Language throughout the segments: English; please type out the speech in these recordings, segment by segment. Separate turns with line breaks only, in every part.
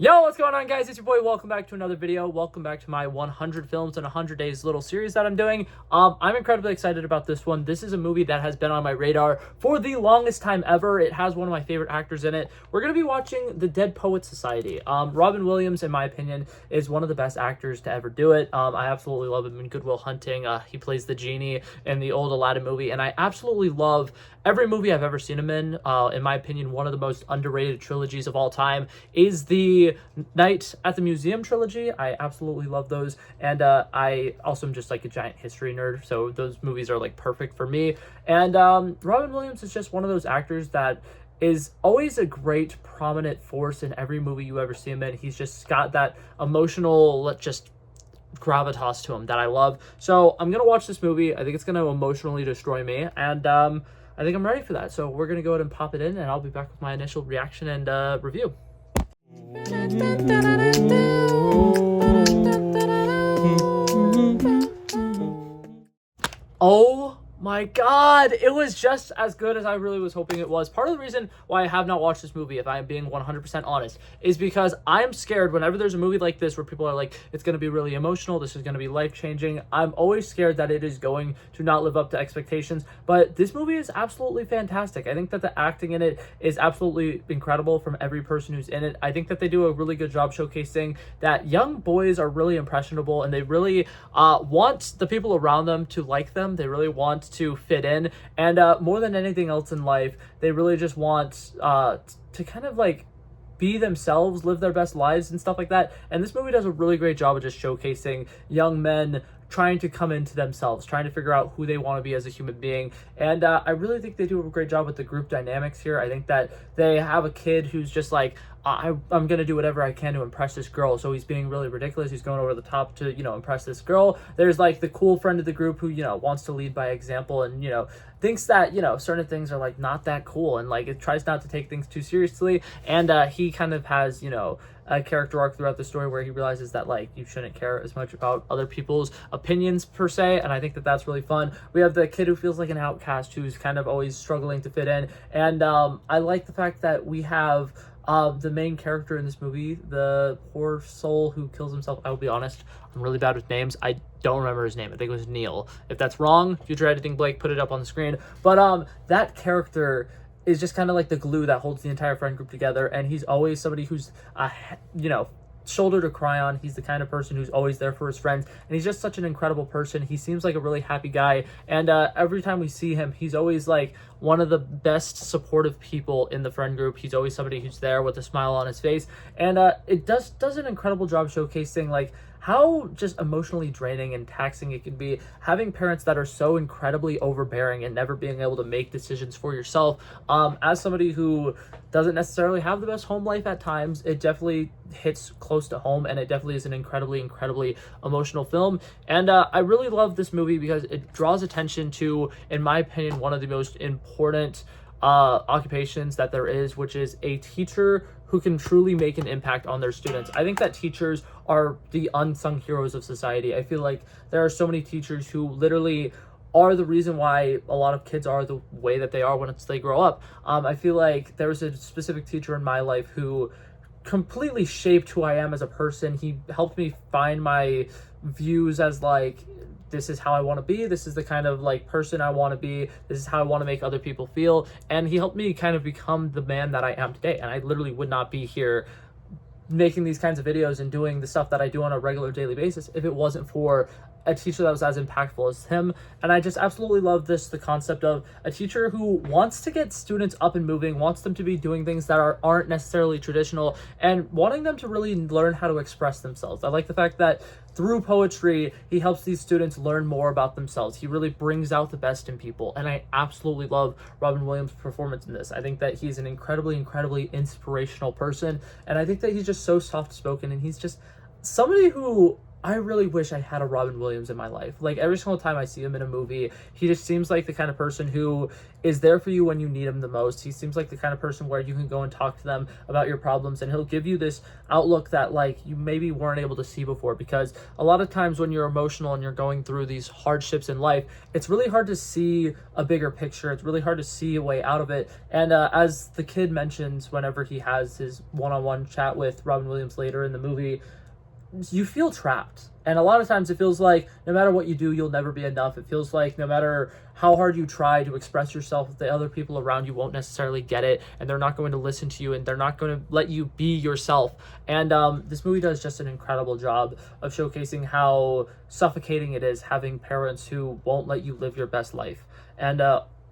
Yo, what's going on, guys? It's your boy. Welcome back to another video. Welcome back to my 100 films in 100 days little series that I'm doing. I'm incredibly excited about this one. This is a movie that has been on my radar for the longest time ever. It has one of my favorite actors in it. We're going to be watching The Dead Poets Society. Robin Williams, in my opinion, is one of the best actors to ever do it. I absolutely love him in Good Will Hunting. He plays the genie in the old Aladdin movie, and I absolutely love every movie I've ever seen him in. In my opinion, one of the most underrated trilogies of all time is the Night at the Museum trilogy. I absolutely love those, and I also am just like a giant history nerd, so those movies are like perfect for me. And Robin Williams is just one of those actors that is always a great prominent force in every movie you ever see him in. He's just got that emotional just gravitas to him that I love. So I'm gonna watch this movie. I think it's gonna emotionally destroy me, and I think I'm ready for that. So we're gonna go ahead and pop it in, and I'll be back with my initial reaction and review. Oh my god, it was just as good as I really was hoping it was. Part of the reason why I have not watched this movie, if I am being 100% honest, is because I'm scared whenever there's a movie like this where people are like, it's going to be really emotional, this is going to be life-changing. I'm always scared that it is going to not live up to expectations, but this movie is absolutely fantastic. I think that the acting in it is absolutely incredible from every person who's in it. I think that they do a really good job showcasing that young boys are really impressionable, and they really want the people around them to like them. They really want to fit in, and more than anything else in life, they really just want to kind of like be themselves, live their best lives and stuff like that. And this movie does a really great job of just showcasing young men trying to come into themselves, trying to figure out who they want to be as a human being. And I really think they do a great job with the group dynamics here. I think that they have a kid who's just like, I'm going to do whatever I can to impress this girl. So he's being really ridiculous. He's going over the top to, impress this girl. There's like the cool friend of the group who, wants to lead by example and, thinks that, certain things are like not that cool. And like it tries not to take things too seriously. And he kind of has, a character arc throughout the story where he realizes that like you shouldn't care as much about other people's opinions per se, and I think that that's really fun. We have the kid who feels like an outcast, who's kind of always struggling to fit in, and I like the fact that we have the main character in this movie, the poor soul who kills himself. I will be honest, I'm really bad with names. I don't remember his name. I think it was Neil. If that's wrong, future editing Blake, put it up on the screen. But that character is just kind of like the glue that holds the entire friend group together, and he's always somebody who's shoulder to cry on. He's the kind of person who's always there for his friends, and he's just such an incredible person. He seems like a really happy guy, and every time we see him, he's always like one of the best supportive people in the friend group. He's always somebody who's there with a smile on his face, and it does an incredible job showcasing like how just emotionally draining and taxing it can be having parents that are so incredibly overbearing and never being able to make decisions for yourself. As somebody who doesn't necessarily have the best home life at times, it definitely hits close to home, and it definitely is an incredibly emotional film. And I really love this movie because it draws attention to, in my opinion, one of the most important occupations that there is, which is a teacher who can truly make an impact on their students. I think that teachers are the unsung heroes of society. I feel like there are so many teachers who literally are the reason why a lot of kids are the way that they are when they grow up. I feel like there was a specific teacher in my life who completely shaped who I am as a person. He helped me find my views as like, this is how I want to be, this is the kind of like person I want to be, this is how I want to make other people feel, and he helped me kind of become the man that I am today. And I literally would not be here making these kinds of videos and doing the stuff that I do on a regular daily basis if it wasn't for a teacher that was as impactful as him. And I just absolutely love the concept of a teacher who wants to get students up and moving, wants them to be doing things that aren't necessarily traditional, and wanting them to really learn how to express themselves. I like the fact that through poetry, he helps these students learn more about themselves. He really brings out the best in people, and I absolutely love Robin Williams' performance in this. I think that he's an incredibly inspirational person, and I think that he's just so soft-spoken, and he's just somebody who I really wish I had a Robin Williams in my life. Like every single time I see him in a movie, he just seems like the kind of person who is there for you when you need him the most. He seems like the kind of person where you can go and talk to them about your problems, and he'll give you this outlook that like you maybe weren't able to see before, because a lot of times when you're emotional and you're going through these hardships in life, it's really hard to see a bigger picture. It's really hard to see a way out of it. And as the kid mentions whenever he has his one-on-one chat with Robin Williams later in the movie, you feel trapped. And a lot of times it feels like no matter what you do, you'll never be enough. It feels like no matter how hard you try to express yourself, the other people around you won't necessarily get it, and they're not going to listen to you, and they're not going to let you be yourself. And this movie does just an incredible job of showcasing how suffocating it is having parents who won't let you live your best life. And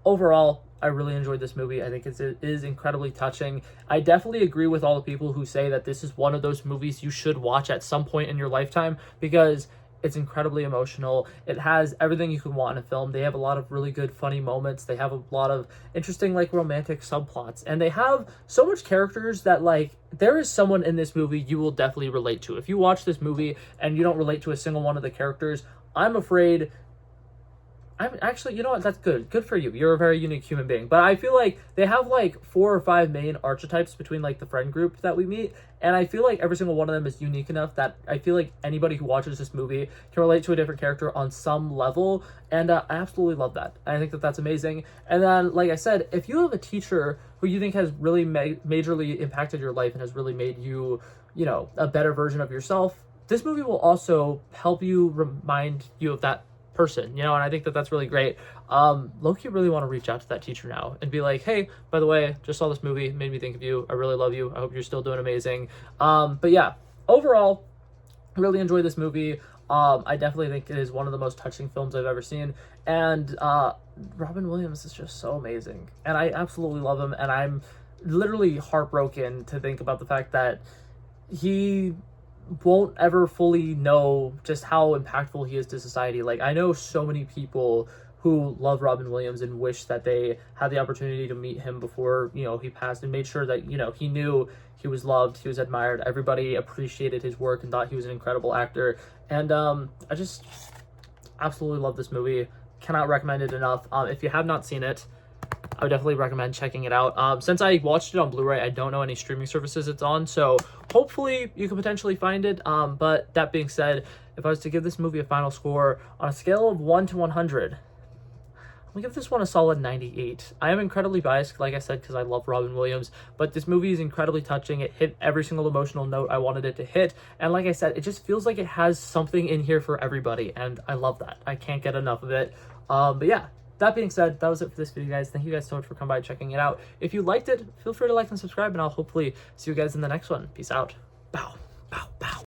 overall, I really enjoyed this movie. I think it is incredibly touching. I definitely agree with all the people who say that this is one of those movies you should watch at some point in your lifetime, because it's incredibly emotional. It has everything you can want in a film. They have a lot of really good, funny moments. They have a lot of interesting, like, romantic subplots. And they have so much characters that, like, there is someone in this movie you will definitely relate to. If you watch this movie and you don't relate to a single one of the characters, I'm afraid... I'm actually, you know what, that's good. Good for you. You're a very unique human being. But I feel like they have like 4 or 5 main archetypes between like the friend group that we meet. And I feel like every single one of them is unique enough that I feel like anybody who watches this movie can relate to a different character on some level. And I absolutely love that. I think that that's amazing. And then, like I said, if you have a teacher who you think has really majorly impacted your life and has really made you, you know, a better version of yourself, this movie will also help you remind you of that person, you know. And I think that that's really great. Low-key really want to reach out to that teacher now and be like, hey, by the way, just saw this movie, made me think of you, I really love you, I hope you're still doing amazing. But yeah, overall, really enjoyed this movie. I definitely think it is one of the most touching films I've ever seen, and Robin Williams is just so amazing, and I absolutely love him. And I'm literally heartbroken to think about the fact that he won't ever fully know just how impactful he is to society. Like, I know so many people who love Robin Williams and wish that they had the opportunity to meet him before, you know, he passed, and made sure that, you know, he knew he was loved, he was admired, everybody appreciated his work and thought he was an incredible actor. And I just absolutely love this movie. Cannot recommend it enough. If you have not seen it, I would definitely recommend checking it out. Since I watched it on Blu-ray, I don't know any streaming services it's on, so hopefully you can potentially find it. But that being said, if I was to give this movie a final score on a scale of 1 to 100, I'm gonna give this one a solid 98. I am incredibly biased, like I said, because I love Robin Williams, but this movie is incredibly touching. It hit every single emotional note I wanted it to hit, and like I said, it just feels like it has something in here for everybody, and I love that. I can't get enough of it. But yeah. That being said, that was it for this video, guys. Thank you guys so much for coming by and checking it out. If you liked it, feel free to like and subscribe, and I'll hopefully see you guys in the next one. Peace out. Bow.